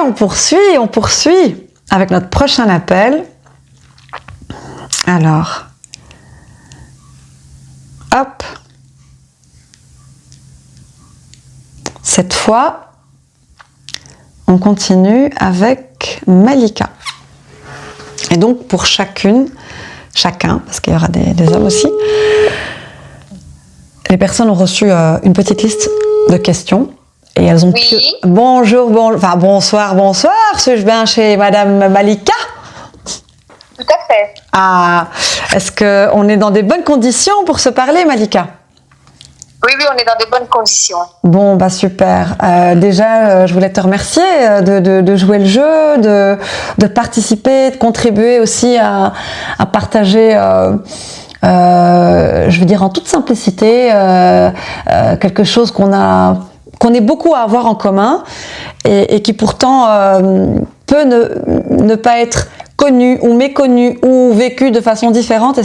on poursuit avec notre prochain appel. Alors, hop. Cette fois, on continue avec Malika. Et donc, pour chacun, parce qu'il y aura des hommes aussi, les personnes ont reçu une petite liste de questions. Et elles ont bonsoir, suis-je bien chez Madame Malika? Tout à fait. Ah, est-ce qu'on est dans des bonnes conditions pour se parler, Malika? Oui, on est dans de bonnes conditions. Bon, super. Déjà, je voulais te remercier de jouer le jeu, de participer, de contribuer aussi à partager... je veux dire en toute simplicité, quelque chose qu'on est beaucoup à avoir en commun et qui pourtant peut ne pas être connu ou méconnu ou vécu de façon différente et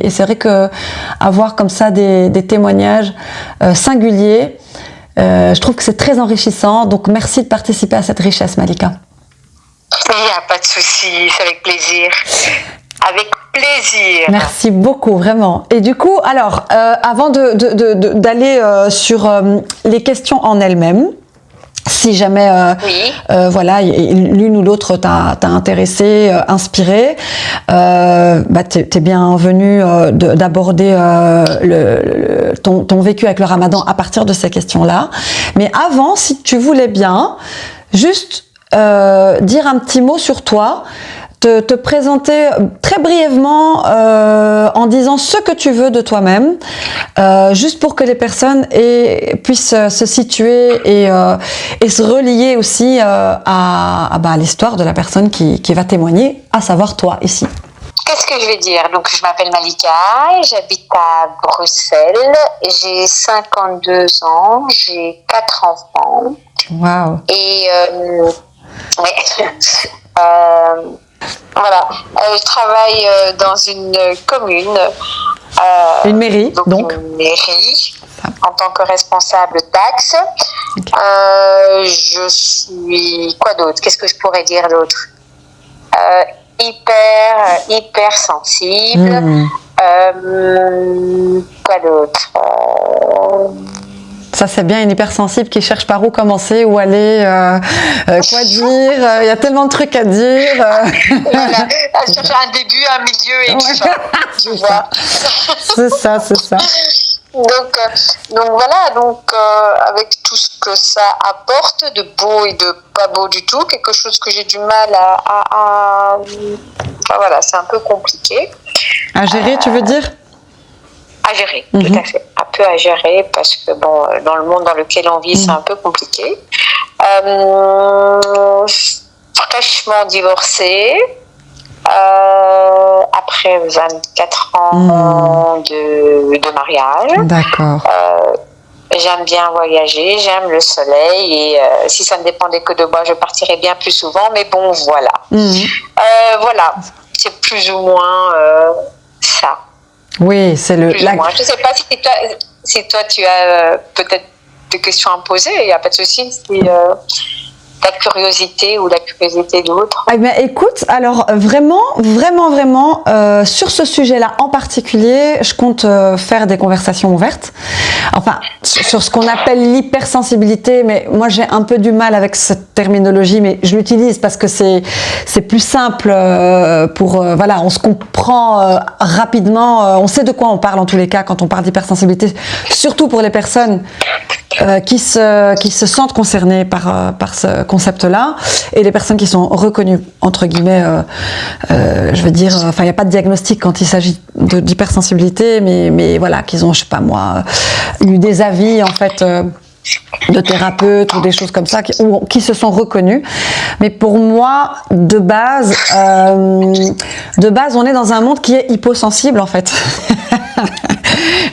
c'est vrai que avoir comme ça des témoignages singuliers, je trouve que c'est très enrichissant, donc merci de participer à cette richesse, Malika. Il n'y a pas de souci, c'est avec plaisir. Avec plaisir. Merci beaucoup, vraiment. Et du coup, alors, avant d'aller sur les questions en elles-mêmes, si jamais voilà, l'une ou l'autre t'a intéressé, inspiré, t'es bienvenue d'aborder ton vécu avec le Ramadan à partir de ces questions-là. Mais avant, si tu voulais bien, juste dire un petit mot sur toi, te présenter très brièvement en disant ce que tu veux de toi-même, juste pour que les personnes puissent se situer et se relier aussi à l'histoire de la personne qui va témoigner, à savoir toi ici. Qu'est-ce que je vais dire? Donc, je m'appelle Malika, j'habite à Bruxelles, j'ai 52 ans, j'ai 4 enfants. Waouh! Et voilà, je travaille dans une commune. Une mairie, donc une mairie, en tant que responsable taxe. Okay. Je suis... Quoi d'autre? Qu'est-ce que je pourrais dire d'autre? Hyper sensible. Quoi d'autre? Ça, c'est bien, une hypersensible qui cherche par où commencer, où aller, quoi dire. Il y a tellement de trucs à dire. Voilà, elle cherche un début, un milieu et tout ça. Tu vois. C'est ça. Donc voilà, avec tout ce que ça apporte de beau et de pas beau du tout, quelque chose que j'ai du mal à voilà, c'est un peu compliqué. À gérer, tu veux dire? À gérer, tout à fait. Un peu à gérer parce que bon, dans le monde dans lequel on vit, c'est un peu compliqué. Fraîchement divorcée, après 24 ans de mariage. D'accord. J'aime bien voyager, j'aime le soleil et si ça ne dépendait que de moi, je partirais bien plus souvent. Mais bon, voilà. Voilà, c'est plus ou moins ça. Oui, c'est le... Je ne sais pas si toi tu as peut-être des questions à me poser, il n'y a pas de souci. Si ta curiosité ou la curiosité d'autres. Eh bien, écoute, alors vraiment, sur ce sujet-là en particulier, je compte faire des conversations ouvertes. Enfin, sur ce qu'on appelle l'hypersensibilité, mais moi j'ai un peu du mal avec cette terminologie, mais je l'utilise parce que c'est plus simple voilà, on se comprend rapidement, on sait de quoi on parle en tous les cas quand on parle d'hypersensibilité, surtout pour les personnes qui se sentent concernées par ce concept-là et les personnes qui sont reconnues entre guillemets, je veux dire, enfin il n'y a pas de diagnostic quand il s'agit d'hypersensibilité, mais voilà, qu'ils ont, je sais pas moi, eu des avis en fait de thérapeutes ou des choses comme ça qui se sont reconnus. Mais pour moi, de base, on est dans un monde qui est hyposensible en fait.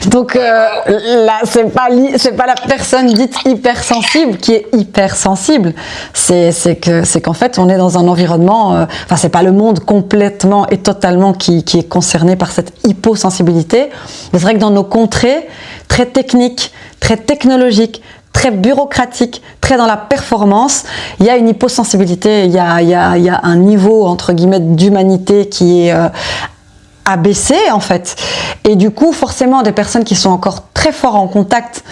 Donc là, c'est pas la personne dite hypersensible qui est hypersensible. C'est qu'en fait, on est dans un environnement. Enfin, c'est pas le monde complètement et totalement qui est concerné par cette hyposensibilité. Mais c'est vrai que dans nos contrées très techniques, très technologiques, très bureaucratique, très dans la performance, il y a une hyposensibilité, il y a un niveau, entre guillemets, d'humanité qui est abaissé, en fait. Et du coup, forcément, des personnes qui sont encore très fort en contact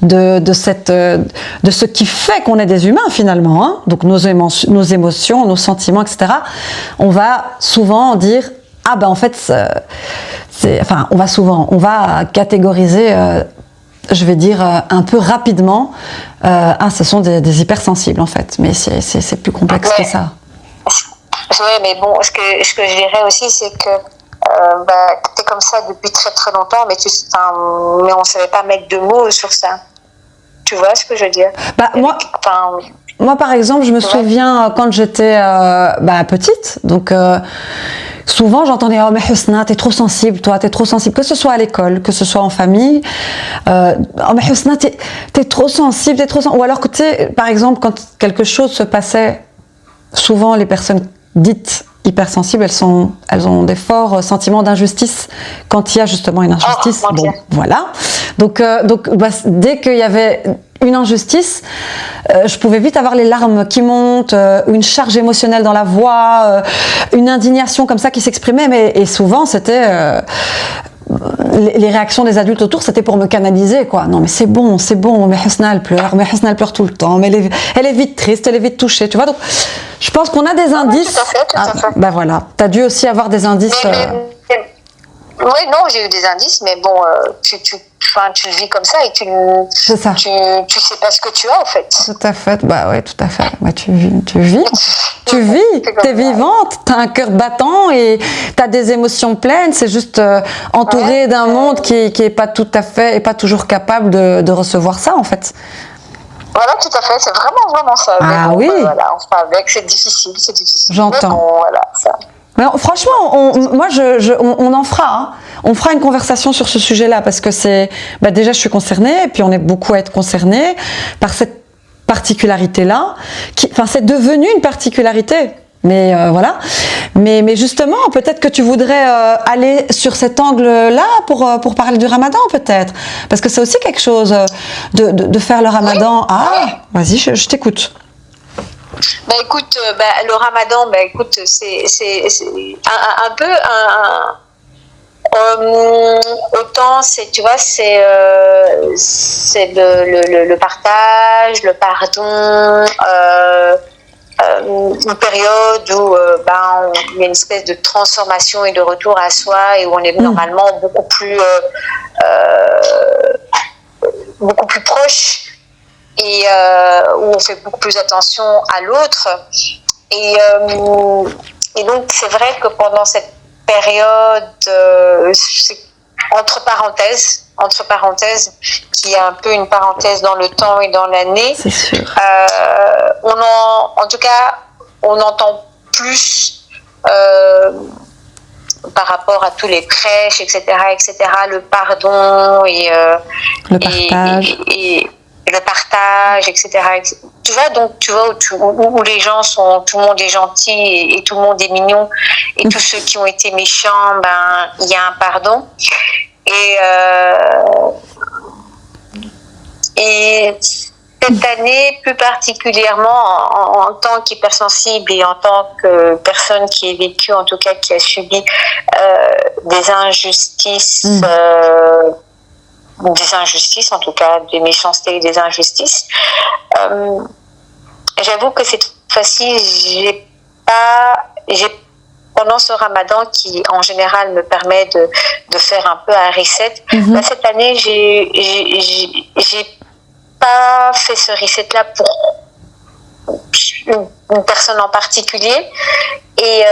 de ce qui fait qu'on est des humains, finalement, hein, donc nos émotions, nos sentiments, etc., on va souvent dire « Ah ben, en fait, on va catégoriser... je vais dire un peu rapidement, ce sont des hypersensibles en fait, mais c'est plus complexe que ça. Oui, mais bon, ce que je dirais aussi, c'est que tu es comme ça depuis très très longtemps, mais on ne savait pas mettre de mots sur ça. Tu vois ce que je veux dire? Moi, par exemple, je me souviens quand j'étais petite, donc souvent j'entendais « Oh mais Husna, t'es trop sensible, toi, t'es trop sensible », que ce soit à l'école, que ce soit en famille. « Oh mais Husna, t'es trop sensible, t'es trop sensible ». Ou alors que tu sais, par exemple, quand quelque chose se passait, souvent les personnes dites hypersensibles, elles ont des forts sentiments d'injustice quand il y a justement une injustice. Oh, bon, voilà. Donc dès qu'il y avait une injustice, je pouvais vite avoir les larmes qui montent, une charge émotionnelle dans la voix, une indignation comme ça qui s'exprimait, et souvent c'était les réactions des adultes autour, c'était pour me canaliser, quoi. Non mais c'est bon, mais Husna elle pleure tout le temps, mais elle est vite triste, elle est vite touchée, tu vois. Donc je pense qu'on a des indices. Tout à fait. Bah voilà, t'as dû aussi avoir des indices. Oui, non, j'ai eu des indices, mais bon, tu le vis comme ça et tu sais pas ce que tu as, en fait. Tout à fait, bah ouais, tout à fait. Bah, tu vis, t'es vivante, t'as un cœur battant et t'as des émotions pleines, c'est juste entouré d'un monde qui est pas tout à fait, et pas toujours capable de recevoir ça, en fait. Voilà, tout à fait, c'est vraiment ça. Ah oui. Voilà, c'est difficile. J'entends. Bon, voilà, ça. Mais franchement, on en fera. Hein. On fera une conversation sur ce sujet-là parce que déjà je suis concernée et puis on est beaucoup à être concernés par cette particularité-là. C'est devenu une particularité. Mais voilà. Mais justement, peut-être que tu voudrais aller sur cet angle-là pour parler du Ramadan, peut-être, parce que c'est aussi quelque chose de faire le Ramadan. Vas-y, je t'écoute. Écoute, le Ramadan, écoute, c'est un peu autant tu vois, c'est le partage, le pardon, une période où il y a une espèce de transformation et de retour à soi et où on est normalement beaucoup plus proche. Et où on fait beaucoup plus attention à l'autre. Et donc, c'est vrai que pendant cette période, entre parenthèses, qui est un peu une parenthèse dans le temps et dans l'année, c'est sûr. En tout cas, on entend plus par rapport à tous les prêches, etc., le pardon et le partage. Et le partage, etc. Tu vois, donc tu vois où les gens sont, tout le monde est gentil et tout le monde est mignon, et tous ceux qui ont été méchants, il y a un pardon. Et cette année, plus particulièrement en tant qu'hypersensible et en tant que personne qui a vécu, en tout cas qui a subi des injustices, en tout cas des méchancetés et des injustices, j'avoue que cette fois-ci, pendant ce Ramadan qui en général me permet de faire un peu un reset, cette année j'ai pas fait ce reset-là pour une personne en particulier, et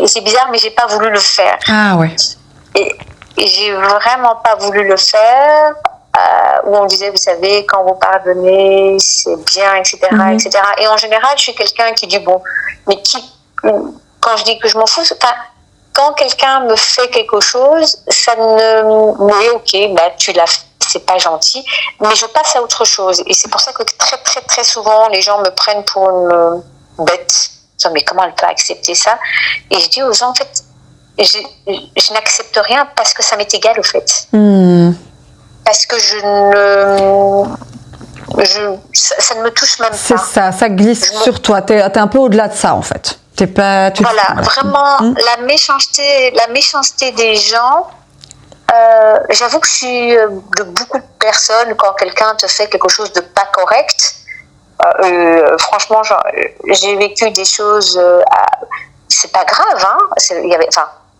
c'est bizarre, mais j'ai pas voulu le faire. Ah ouais. Et j'ai vraiment pas voulu le faire, où on disait, vous savez, quand vous pardonnez, c'est bien, etc., etc. Et en général, je suis quelqu'un qui dit, bon, mais quand je dis que je m'en fous, quand quelqu'un me fait quelque chose, ça oui, ok, tu l'as fait, c'est pas gentil, mais je passe à autre chose. Et c'est pour ça que très, très, très souvent, les gens me prennent pour une bête. Mais comment elle peut accepter ça? Et je dis aux gens, en fait, je n'accepte rien parce que ça m'est égal, au fait. Parce que ça ne me touche même C'est pas. ça glisse sur toi. T'es un peu au-delà de ça, en fait. T'es pas... Voilà, vraiment, la méchanceté des gens. J'avoue que je suis de beaucoup de personnes, quand quelqu'un te fait quelque chose de pas correct, franchement, j'ai vécu des choses, c'est pas grave, hein,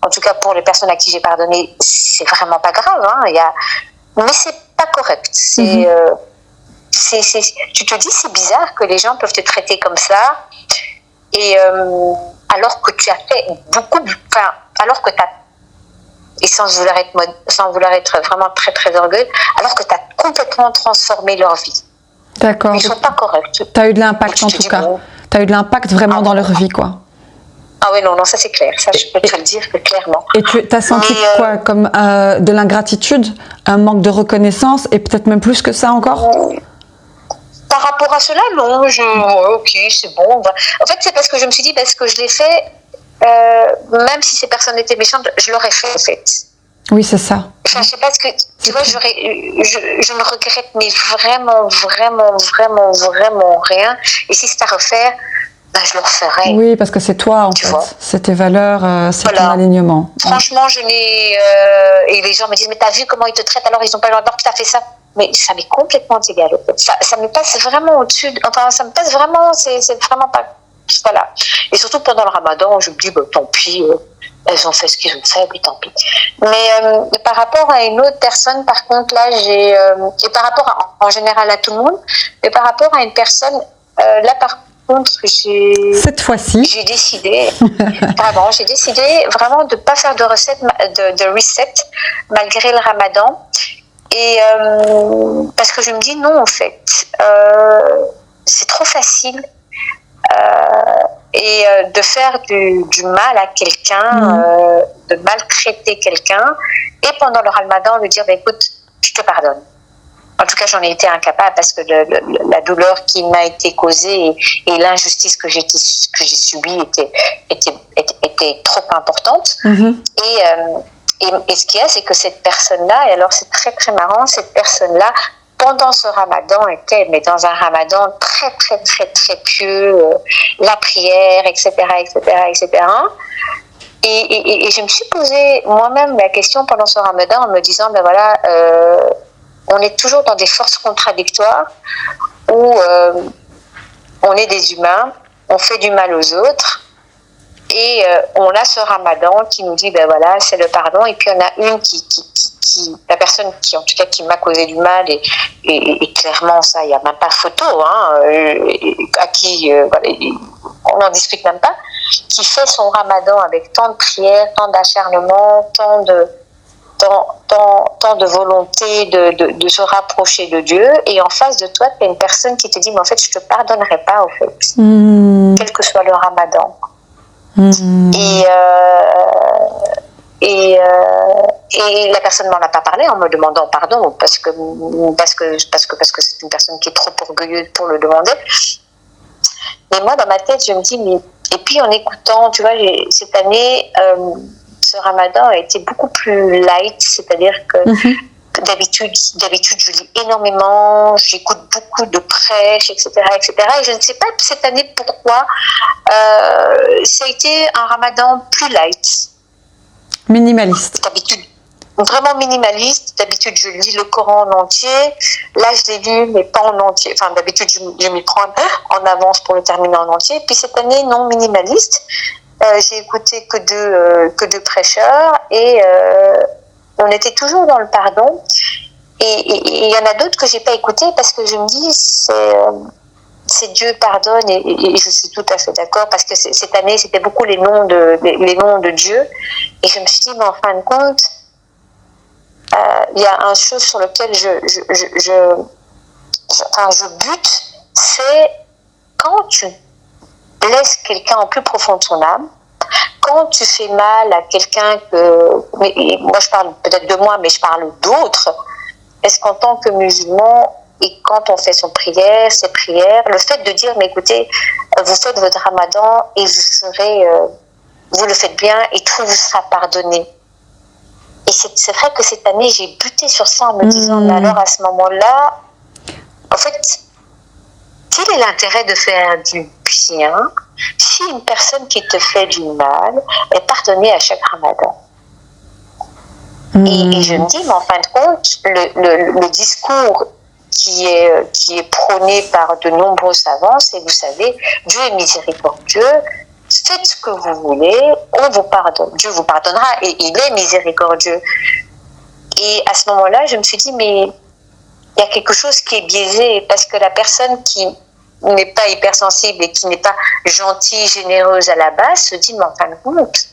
en tout cas pour les personnes à qui j'ai pardonné, c'est vraiment pas grave, hein, mais c'est pas correct. Tu te dis, c'est bizarre que les gens peuvent te traiter comme ça, et alors que tu as fait alors que tu as, et sans vouloir être vraiment très très orgueilleuse, alors que tu as complètement transformé leur vie. D'accord. Ils sont pas corrects. Tu as eu de l'impact en tout cas. Bon. Tu as eu de l'impact vraiment dans leur vie, quoi. Ah oui, non, ça c'est clair. Ça, je peux te le dire clairement. Et tu as senti quoi? Comme de l'ingratitude, un manque de reconnaissance, et peut-être même plus que ça encore? Par rapport à cela, non. Ok, c'est bon. En fait, c'est parce que je me suis dit, parce que je l'ai fait, même si ces personnes étaient méchantes, je l'aurais fait, en fait. Oui, c'est ça. Enfin, je sais pas ce que... Tu vois, je ne regrette, mais vraiment rien. Et si c'est à refaire, ben, je le referai. Oui, parce que c'est toi, en fait. C'est tes valeurs, c'est ton alignement. Franchement, je n'ai... et les gens me disent, mais t'as vu comment ils te traitent, alors ils n'ont pas le droit, tu as fait ça. Mais ça m'est complètement égal. Ça me passe vraiment au-dessus. Enfin, ça me passe vraiment... C'est vraiment pas... Voilà. Et surtout pendant le ramadan, je me dis, bah, tant pis... elles ont fait ce qu'ils ont fait, puis tant pis. Mais par rapport à une autre personne, par contre, là, et par rapport en général à tout le monde, mais par rapport à une personne, là, par contre, cette fois-ci, j'ai décidé vraiment de ne pas faire de recette, de reset, malgré le ramadan. Et parce que je me dis, non, en fait, c'est trop facile. Et de faire du mal à quelqu'un, de maltraiter quelqu'un, et pendant le ramadan, de dire, bah, écoute, je te pardonne. En tout cas, j'en ai été incapable parce que la douleur qui m'a été causée et l'injustice que j'ai subie était trop importante. Et ce qu'il y a, c'est que cette personne-là, et alors c'est très très marrant, cette personne-là, pendant ce ramadan, était dans un ramadan très très très très pieux, la prière, etc. Et je me suis posé moi-même la question pendant ce ramadan en me disant, ben voilà, on est toujours dans des forces contradictoires où on est des humains, on fait du mal aux autres. Et on a ce ramadan qui nous dit, ben voilà, c'est le pardon. Et puis on a une la personne qui, en tout cas, qui m'a causé du mal, et clairement, ça, il n'y a même pas photo, hein, à qui, voilà, on n'en discute même pas, qui fait son ramadan avec tant de prières, tant d'acharnement, tant de volonté de se rapprocher de Dieu. Et en face de toi, tu as une personne qui te dit, mais en fait, je ne te pardonnerai pas, en fait, quel que soit le ramadan. Et la personne m'en a pas parlé en me demandant pardon parce que c'est une personne qui est trop orgueilleuse pour le demander. Mais moi, dans ma tête, je me dis, mais... Et puis en écoutant, tu vois, cette année, ce ramadan a été beaucoup plus light, c'est-à-dire que d'habitude, je lis énormément, j'écoute beaucoup de prêches, etc. Et je ne sais pas cette année pourquoi ça a été un ramadan plus light. Minimaliste. D'habitude, vraiment minimaliste. D'habitude, je lis le Coran en entier. Là, je l'ai lu, mais pas en entier. Enfin, d'habitude, je m'y prends en avance pour le terminer en entier. Puis cette année, non, minimaliste. J'ai écouté que deux prêcheurs et on était toujours dans le pardon. Et il y en a d'autres que j'ai pas écoutés parce que je me dis, c'est Dieu pardonne, et je suis tout à fait d'accord parce que cette année, c'était beaucoup les noms de Dieu. Et je me suis dit, mais en fin de compte, il y a une chose sur laquelle je bute, c'est quand tu blesses quelqu'un au plus profond de son âme, quand tu fais mal à quelqu'un moi je parle peut-être de moi, mais je parle d'autres, est-ce qu'en tant que musulman, et quand on fait ses prières, le fait de dire, mais écoutez, vous faites votre ramadan et vous le faites bien et tout vous sera pardonné. Et c'est vrai que cette année, j'ai buté sur ça en me disant, mais alors à ce moment-là, en fait, quel est l'intérêt de faire du bien si une personne qui te fait du mal est pardonnée à chaque Ramadan? Et je me dis, mais en fin de compte, le discours qui est prôné par de nombreux savants, c'est, vous savez, Dieu est miséricordieux, faites ce que vous voulez, on vous pardonne. Dieu vous pardonnera et il est miséricordieux. Et à ce moment-là, je me suis dit, mais il y a quelque chose qui est biaisé, parce que la personne qui n'est pas hypersensible et qui n'est pas gentille, généreuse à la base, se dit, mais en fin de compte,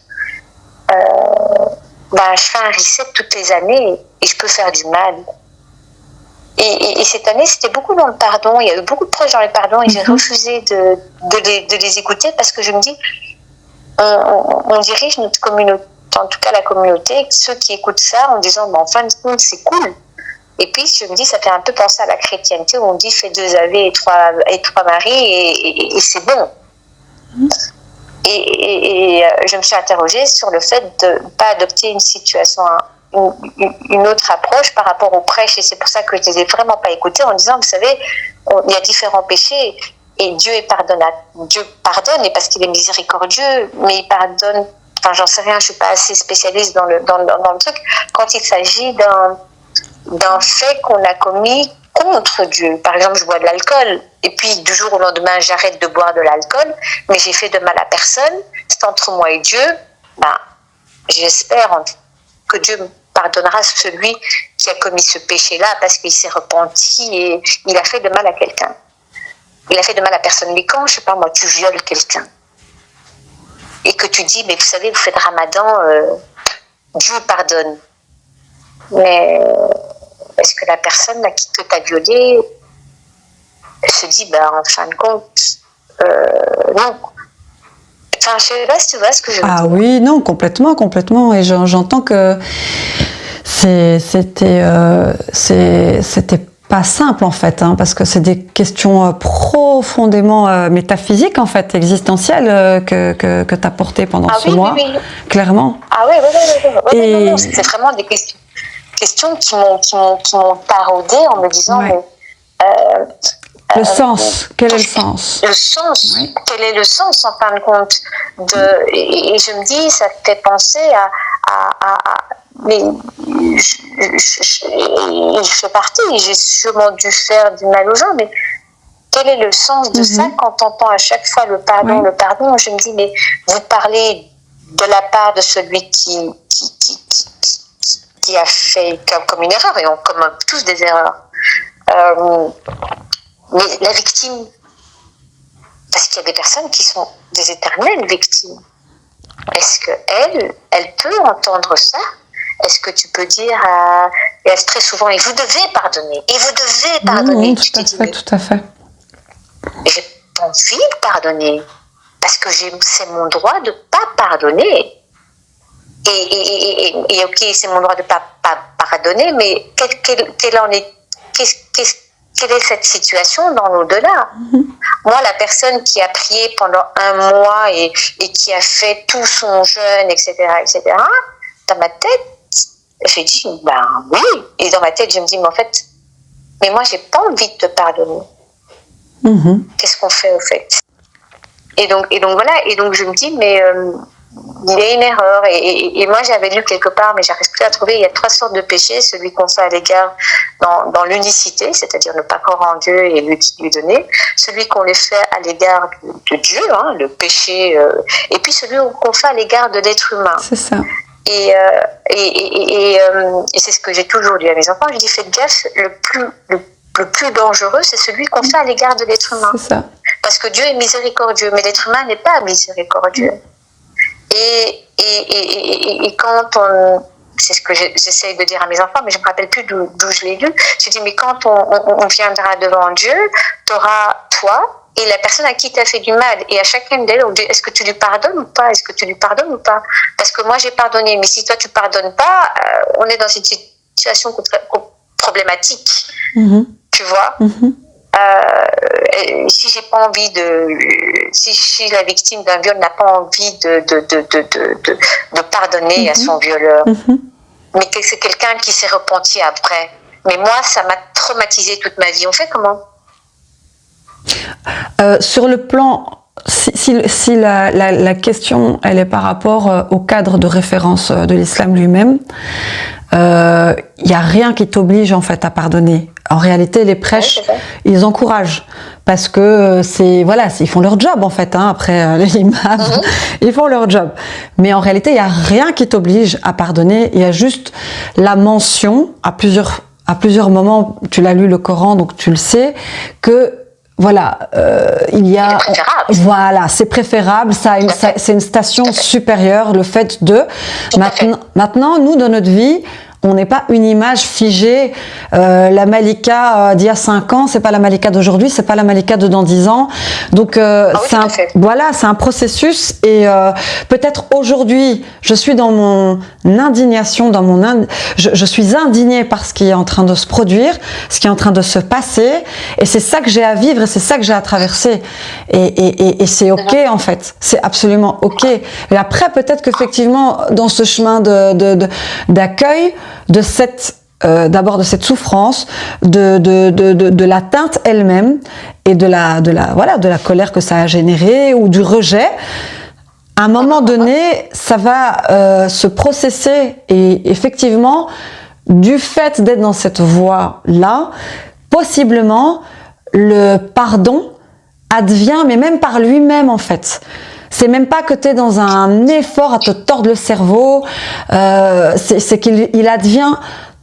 je fais un reset toutes les années et je peux faire du mal. Et cette année, c'était beaucoup dans le pardon. Il y a eu beaucoup de proches dans le pardon et j'ai refusé de les écouter parce que je me dis, on dirige notre communauté, en tout cas la communauté, ceux qui écoutent ça en disant, mais en fin de compte, c'est cool. Et puis, je me dis, ça fait un peu penser à la chrétienté où on dit, fais 2 ave et 3 maris et c'est bon. Et je me suis interrogée sur le fait de ne pas adopter une autre approche par rapport aux prêches. Et c'est pour ça que je ne les ai vraiment pas écoutés en disant, vous savez, il y a différents péchés et Dieu pardonne et parce qu'il est miséricordieux, mais il pardonne, enfin j'en sais rien, je ne suis pas assez spécialiste dans le truc, quand il s'agit d'un fait qu'on a commis contre Dieu. Par exemple, je bois de l'alcool et puis du jour au lendemain, j'arrête de boire de l'alcool, mais j'ai fait de mal à personne, c'est entre moi et Dieu. J'espère que Dieu pardonnera celui qui a commis ce péché-là parce qu'il s'est repenti et il a fait de mal à quelqu'un. Il a fait de mal à personne. Mais quand, je sais pas moi, tu violes quelqu'un et que tu dis, mais vous savez, vous faites Ramadan, Dieu pardonne. Mais est-ce que la personne qui t'a violé se dit, en fin de compte, non. Enfin, je sais pas si tu vois ce que je veux dire. Ah oui, non, complètement. Et j'entends que c'était pas simple en fait, parce que c'est des questions profondément métaphysiques en fait, existentielles que tu as portées pendant ce mois, clairement. Ah oui. Non, c'est vraiment des questions qui m'ont taraudée en me disant, le sens, quel est le sens? Le sens, oui. Quel est le sens en fin de compte et je me dis, ça fait penser mais je fais partie, j'ai sûrement dû faire du mal aux gens, mais quel est le sens de ça quand on entend à chaque fois le pardon, je me dis, mais vous parlez de la part de celui qui a fait comme une erreur, et on commet tous des erreurs. Mais la victime, parce qu'il y a des personnes qui sont des éternelles victimes, est-ce qu'elle peut entendre ça? Est-ce que tu peux dire très souvent, et vous devez pardonner, Oui, tout à fait. J'ai pas envie de pardonner, parce que c'est mon droit de pas pardonner. Et ok, c'est mon droit de pas pardonner, mais quelle est cette situation dans l'au-delà? Moi, la personne qui a prié pendant 1 mois et qui a fait tout son jeûne, etc., dans ma tête, j'ai dit, oui. Et dans ma tête, je me dis, mais en fait, mais moi, j'ai pas envie de te pardonner. Qu'est-ce qu'on fait au fait? Et donc voilà. Et donc je me dis, mais il y a une erreur. Et moi, j'avais lu quelque part, mais j'arrive plus à trouver. Il y a 3 sortes de péchés. Celui qu'on fait à l'égard dans l'unicité, c'est-à-dire ne pas croire en Dieu et lui donner. Celui qu'on les fait à l'égard de Dieu, le péché. Et puis celui qu'on fait à l'égard de l'être humain. C'est ça. Et c'est ce que j'ai toujours dit à mes enfants. Je dis, faites gaffe, le plus dangereux, c'est celui qu'on fait à l'égard de l'être humain. C'est ça. Parce que Dieu est miséricordieux, mais l'être humain n'est pas miséricordieux. Et quand c'est ce que j'essaye de dire à mes enfants, mais je ne me rappelle plus d'où je l'ai lu, je dis, mais quand on viendra devant Dieu, tu auras toi et la personne à qui tu as fait du mal. Et à chacune d'elles, on dit, est-ce que tu lui pardonnes ou pas? Est-ce que tu lui pardonnes ou pas? Parce que moi, j'ai pardonné, mais si toi, tu ne pardonnes pas, on est dans une situation problématique. Tu vois? Si j'ai pas envie si la victime d'un viol n'a pas envie de pardonner à son violeur, mais que c'est quelqu'un qui s'est repenti après, Mais moi, ça m'a traumatisée toute ma vie. On fait comment? Sur le plan, si la question, elle est par rapport au cadre de référence de l'islam lui-même, il n'y a rien qui t'oblige en fait à pardonner. En réalité, les prêches, ils encouragent parce que ils font leur job en fait. Après les imams, ils font leur job. Mais en réalité, il n'y a rien qui t'oblige à pardonner. Il y a juste la mention à plusieurs moments. Tu l'as lu le Coran, donc tu le sais que il y a, c'est préférable, c'est une station supérieure, le fait de, maintenant, nous, dans notre vie, on n'est pas une image figée, la Malika d'il y a 5 ans, c'est pas la Malika d'aujourd'hui, c'est pas la Malika de dans 10 ans, donc c'est un processus et peut-être aujourd'hui, je suis dans mon indignation, je suis indignée par ce qui est en train de se produire, ce qui est en train de se passer, et c'est ça que j'ai à vivre, et c'est ça que j'ai à traverser, et c'est ok en fait, c'est absolument ok. Et après peut-être qu'effectivement dans ce chemin d'accueil d'abord de cette souffrance, de l'atteinte elle-même et de la colère que ça a généré ou du rejet, à un moment donné, ça va se processer et effectivement, du fait d'être dans cette voie-là, possiblement, le pardon advient, mais même par lui-même en fait. C'est même pas que tu es dans un effort à te tordre le cerveau, c'est qu'il advient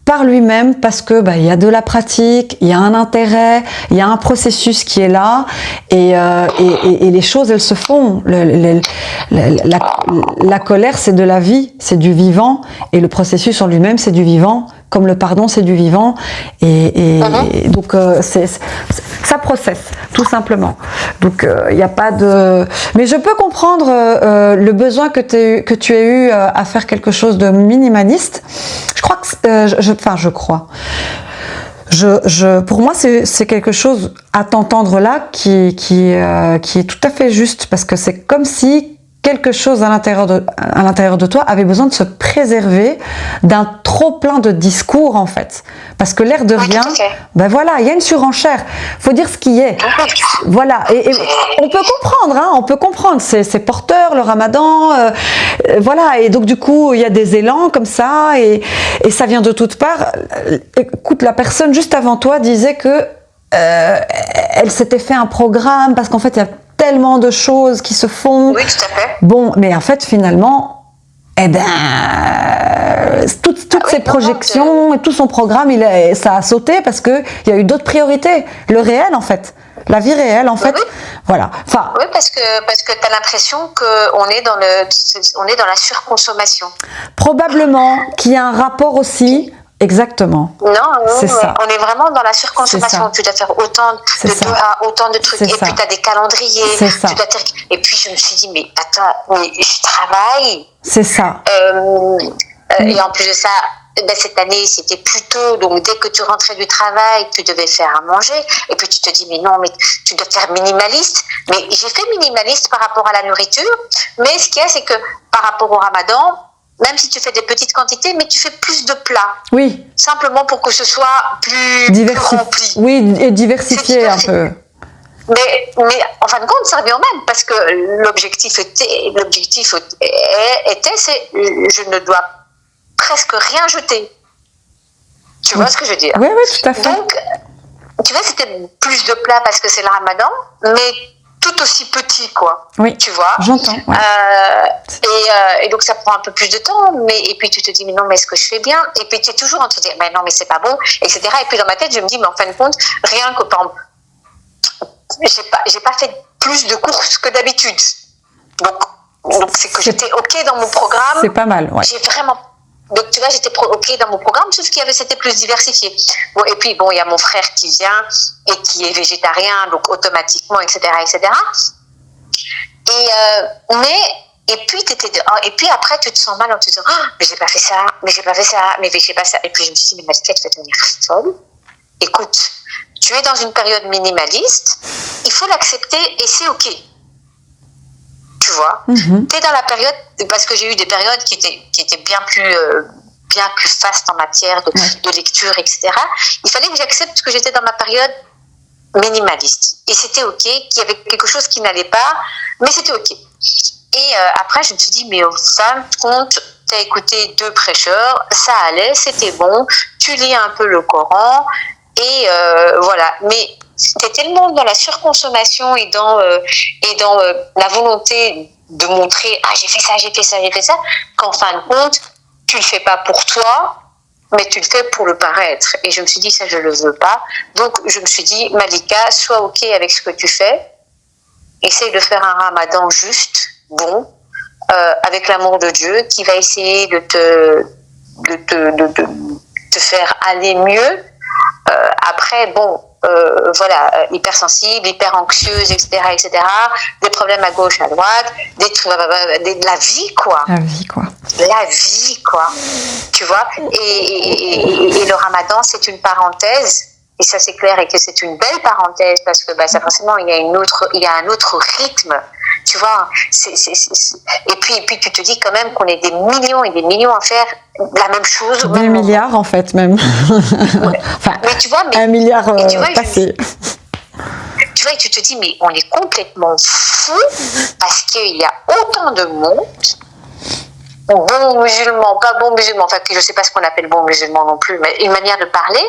par lui-même parce que il y a de la pratique, il y a un intérêt, il y a un processus qui est là et les choses elles se font. La colère c'est de la vie, c'est du vivant et le processus en lui-même c'est du vivant, comme le pardon c'est du vivant et donc ça processe tout simplement. Donc il n'y a pas de. Mais je peux comprendre le besoin que tu aies eu à faire quelque chose de minimaliste. Je crois que pour moi, c'est quelque chose à t'entendre là qui est tout à fait juste parce que c'est comme si quelque chose à l'intérieur de toi avait besoin de se préserver d'un trop plein de discours en fait, parce que l'air de rien, il y a une surenchère. Faut dire ce qui est. Voilà, et on peut comprendre. C'est porteur le Ramadan, et donc du coup il y a des élans comme ça et ça vient de toutes parts. Écoute, la personne juste avant toi disait que elle s'était fait un programme parce qu'en fait il y a tellement de choses qui se font. Oui, tout à fait. Bon, mais en fait, finalement, toutes ces projections et tout son programme, ça a sauté parce qu'il y a eu d'autres priorités. Le réel, en fait. La vie réelle, en fait. Voilà. Enfin, oui, parce que tu as l'impression qu'on est dans la surconsommation. Probablement qu'il y a un rapport aussi. Exactement. Non, c'est ça. On est vraiment dans la surconsommation. Tu dois faire autant de trucs. Et puis tu as des calendriers. Et puis je me suis dit, mais attends, je travaille. C'est ça. Et en plus de ça, cette année, c'était plus tôt. Donc dès que tu rentrais du travail, tu devais faire à manger. Et puis tu te dis, mais non, mais tu dois faire minimaliste. Mais j'ai fait minimaliste par rapport à la nourriture. Mais ce qu'il y a, c'est que par rapport au Ramadan, même si tu fais des petites quantités, mais tu fais plus de plats. Oui. Simplement pour que ce soit plus rempli. Oui, et diversifié un peu. Mais en fin de compte, ça revient au même, parce que l'objectif était, c'est je ne dois presque rien jeter. Tu vois ce que je veux dire? Oui, tout à fait. Donc, tu vois, c'était plus de plats parce que c'est le Ramadan, mais tout aussi petit, quoi. Oui, tu vois. J'entends. Ouais. Et donc ça prend un peu plus de temps, et puis tu te dis mais non, mais est-ce que je fais bien? Et puis tu es toujours en train de dire mais non, mais c'est pas bon, etc. Et puis dans ma tête je me dis mais en fin de compte, rien que par j'ai pas fait plus de courses que d'habitude. Donc c'est que j'étais ok dans mon programme. C'est pas mal. Ouais. J'ai vraiment. Donc tu vois, j'étais ok dans mon programme, sauf qu'il y avait, c'était plus diversifié. Bon, et puis bon, il y a mon frère qui vient et qui est végétarien, donc automatiquement, etc., etc. Et puis après tu te sens mal en te disant mais j'ai pas fait ça, mais j'ai pas ça. Et puis je me suis dit mais Malika, tu vas devenir folle. Écoute, tu es dans une période minimaliste, il faut l'accepter et c'est ok. Tu vois, tu es dans la période, parce que j'ai eu des périodes qui étaient bien bien plus faste en matière de lecture, etc. Il fallait que j'accepte que j'étais dans ma période minimaliste. Et c'était OK, qu'il y avait quelque chose qui n'allait pas, mais c'était OK. Et après, je me suis dit, mais au fin de compte, tu as écouté 2 prêcheurs, ça allait, c'était bon, tu lis un peu le Coran, et voilà. Mais c'était tellement dans la surconsommation et dans la volonté de montrer, ah, j'ai fait ça, qu'en fin de compte, tu le fais pas pour toi, mais tu le fais pour le paraître. Et je me suis dit, ça, je le veux pas. Donc, je me suis dit, Malika, sois OK avec ce que tu fais. Essaye de faire un ramadan juste, bon, avec l'amour de Dieu, qui va essayer de te faire aller mieux. Après, bon, voilà, hypersensible, hyper anxieuse, etc., des problèmes à gauche, à droite, la vie, quoi. La vie, quoi. La vie, quoi. Tu vois, et le ramadan, c'est une parenthèse. Et ça, c'est clair, et que c'est une belle parenthèse, parce que ça, forcément, il y a un autre rythme. Tu vois, et puis tu te dis quand même qu'on est des millions et des millions à faire la même chose. 2 milliards, en fait, même. Ouais. Enfin, mais tu vois, 1 milliard passé. Tu vois, et tu te dis, mais on est complètement fou, parce qu'il y a autant de monde, bons musulmans, pas bons musulmans, enfin, je ne sais pas ce qu'on appelle bons musulmans non plus, mais une manière de parler,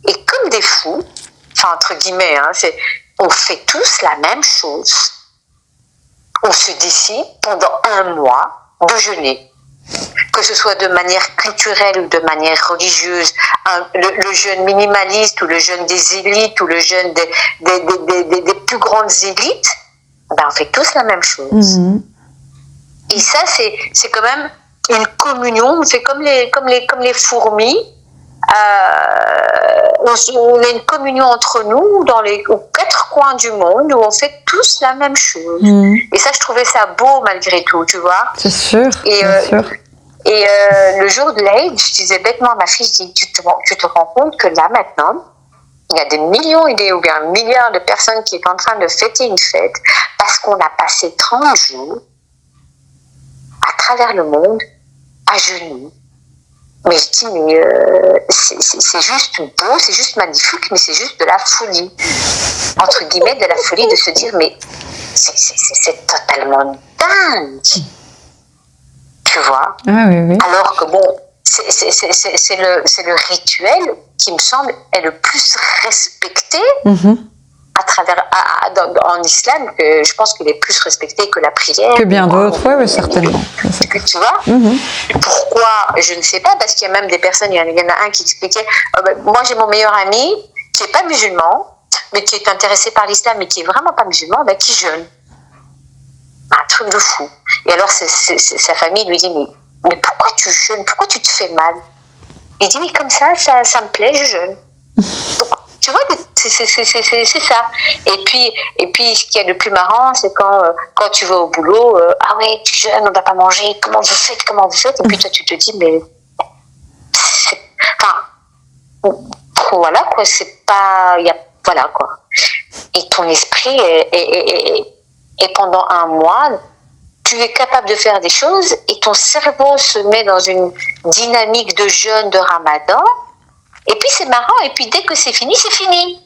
et comme des fous, enfin, entre guillemets, hein, on fait tous la même chose. On se décide pendant 1 mois de jeûner, que ce soit de manière culturelle ou de manière religieuse, le jeûne minimaliste ou le jeûne des élites ou le jeûne des plus grandes élites, on fait tous la même chose. Mm-hmm. Et ça, c'est quand même une communion. On fait comme les fourmis. On a une communion entre nous aux 4 coins du monde où on fait tous la même chose. Et ça, je trouvais ça beau malgré tout, tu vois. C'est sûr, bien sûr. Et le jour de l'Aïd, je disais bêtement à ma fille, je dis, tu te rends compte que là maintenant, il y a des millions ou bien 1 milliard de personnes qui sont en train de fêter une fête parce qu'on a passé 30 jours à travers le monde à genoux. Mais je dis, mais c'est juste beau, c'est juste magnifique, mais c'est juste de la folie. Entre guillemets, de la folie de se dire, mais c'est totalement dingue. Tu vois? Ah, oui. Alors que bon, c'est le rituel qui me semble est le plus respecté à travers, en islam, que je pense qu'il est plus respecté que la prière. Que bien d'autres, oui, certainement. Tu vois? Pourquoi? Je ne sais pas, parce qu'il y a même des personnes, il y en a un qui expliquait, moi j'ai mon meilleur ami qui n'est pas musulman, mais qui est intéressé par l'islam, mais qui n'est vraiment pas musulman, qui jeûne. Un truc de fou. Et alors sa famille lui dit, mais pourquoi tu jeûnes? Pourquoi tu te fais mal? Il dit, mais comme ça me plaît, je jeûne. Donc, tu vois, c'est ça. Et puis, ce qui est le plus marrant, c'est quand tu vas au boulot, ah ouais, tu jeûnes, on ne doit pas manger, comment vous faites? Et puis toi, tu te dis, mais... Enfin, voilà, quoi, c'est pas... Voilà, quoi. Et ton esprit est pendant 1 mois, tu es capable de faire des choses, et ton cerveau se met dans une dynamique de jeûne, de ramadan. Et puis c'est marrant, et puis dès que c'est fini, c'est fini.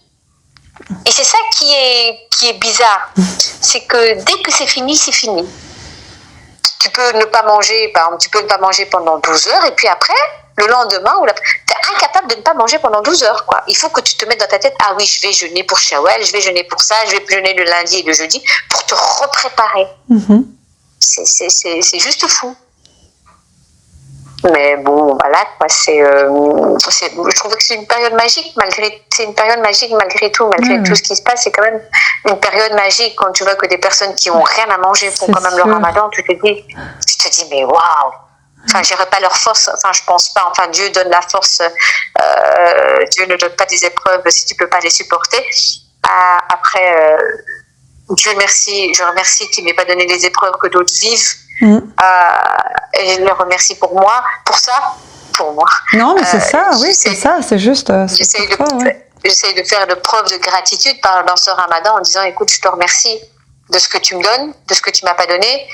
Et c'est ça qui est bizarre. C'est que dès que c'est fini, c'est fini. Tu peux ne pas manger, par exemple, tu peux ne pas manger pendant 12 heures, et puis après, le lendemain, tu es incapable de ne pas manger pendant 12 heures, quoi. Il faut que tu te mettes dans ta tête, ah oui, je vais jeûner pour Shawwal, je vais jeûner pour ça, je vais jeûner le lundi et le jeudi, pour te repréparer. C'est juste fou. Mais bon, voilà, quoi, je trouve que c'est une période magique, malgré tout, malgré tout ce qui se passe, c'est quand même une période magique quand tu vois que des personnes qui ont rien à manger font quand même le ramadan, tu te dis, mais waouh! Enfin, j'irai pas leur force, enfin, je pense pas, enfin, Dieu donne la force, Dieu ne donne pas des épreuves si tu peux pas les supporter. Après, Dieu merci, je remercie qu'il m'ait pas donné des épreuves que d'autres vivent. Et je le remercie pour moi. Non, mais c'est ça, oui, c'est ça, c'est juste. J'essaie de faire de preuve de gratitude dans ce ramadan en disant, écoute, je te remercie de ce que tu me donnes, de ce que tu m'as pas donné,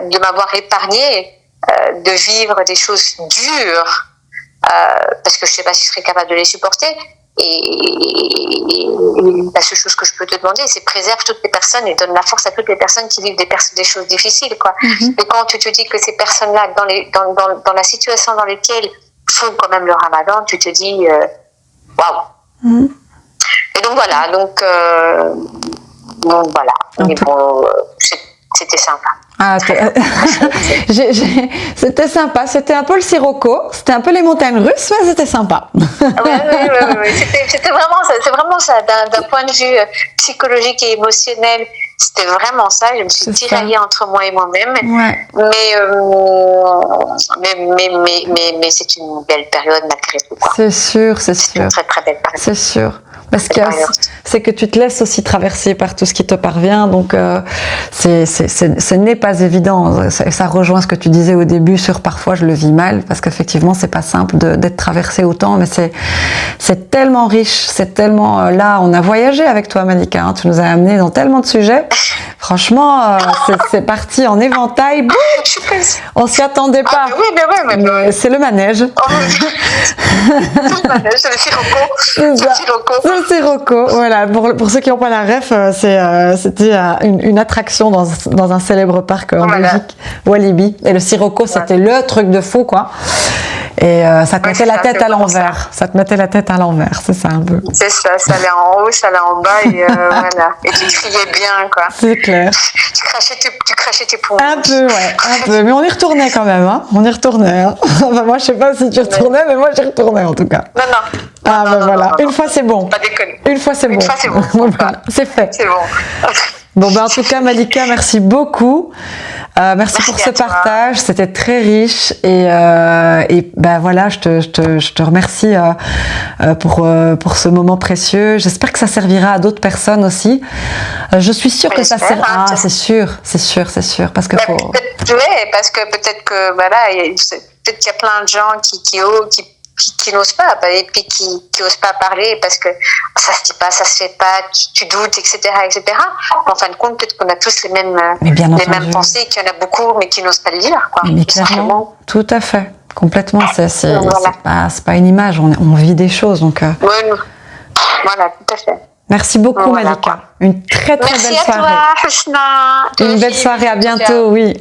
de m'avoir épargné de vivre des choses dures, parce que je sais pas si je serais capable de les supporter. Et la seule chose que je peux te demander, c'est préserve toutes les personnes et donne la force à toutes les personnes qui vivent des choses difficiles, quoi. Et quand tu te dis que ces personnes-là, dans la situation dans laquelle font quand même le ramadan, tu te dis waouh. Et donc voilà, donc voilà. Mais bon, c'était sympa. Ah, c'était sympa, c'était un peu le Sirocco, c'était un peu les montagnes russes, mais c'était sympa. Oui. C'était vraiment ça, d'un point de vue psychologique et émotionnel, c'était vraiment ça. Je me suis tiraillée entre moi et moi-même. Ouais. Mais c'est une belle période malgré tout, quoi. C'est sûr. C'est une très très belle période. C'est sûr. Parce que c'est que tu te laisses aussi traverser par tout ce qui te parvient, donc ce n'est pas évident. Ça rejoint ce que tu disais au début sur parfois je le vis mal, parce qu'effectivement c'est pas simple d'être traversé autant, mais c'est tellement riche, c'est tellement là on a voyagé avec toi Malika, hein, tu nous as amené dans tellement de sujets. Franchement, c'est parti en éventail. Boum, on s'y attendait pas. Mais c'est le manège. C'est le manège, c'est le Sirocco. C'est le Sirocco. Voilà. Pour ceux qui n'ont pas la ref, c'était une attraction dans un célèbre parc en Belgique, Walibi. Et le Sirocco, c'était le truc de fou, quoi. Et ça te mettait la tête à l'envers. Ça te mettait la tête à l'envers, c'est ça un peu. C'est ça, ça allait en haut, ça allait en bas et voilà. Et tu criais bien, quoi. C'est clair. Tu crachais tes poumons. Un peu. Mais on y retournait quand même, hein. On y retournait. Hein. Enfin, moi, je sais pas si tu retournais, mais moi, j'y retournais en tout cas. Non. Voilà. Une fois, c'est bon. Pas déconner. Une fois, c'est bon. Voilà. C'est fait. C'est bon. Bon, en tout cas, Malika, merci beaucoup. Merci pour ce partage. C'était très riche. Et voilà, je te remercie pour ce moment précieux. J'espère que ça servira à d'autres personnes aussi. Je suis sûre que ça servira. Ah, c'est sûr. Parce que parce que peut-être que, voilà, peut-être qu'il y a plein de gens qui n'osent pas, et puis qui n'osent pas parler parce que ça se dit pas, ça se fait pas, tu doutes, etc. En fin de compte, peut-être qu'on a tous les mêmes pensées, qu'il y en a beaucoup, mais qui n'osent pas le dire, quoi. Mais clairement, tout à fait, complètement. C'est pas une image, on vit des choses, donc. Voilà, tout à fait. Merci beaucoup, Malika. Une très belle soirée. Merci à toi, Husna. Une belle soirée, à bientôt, oui.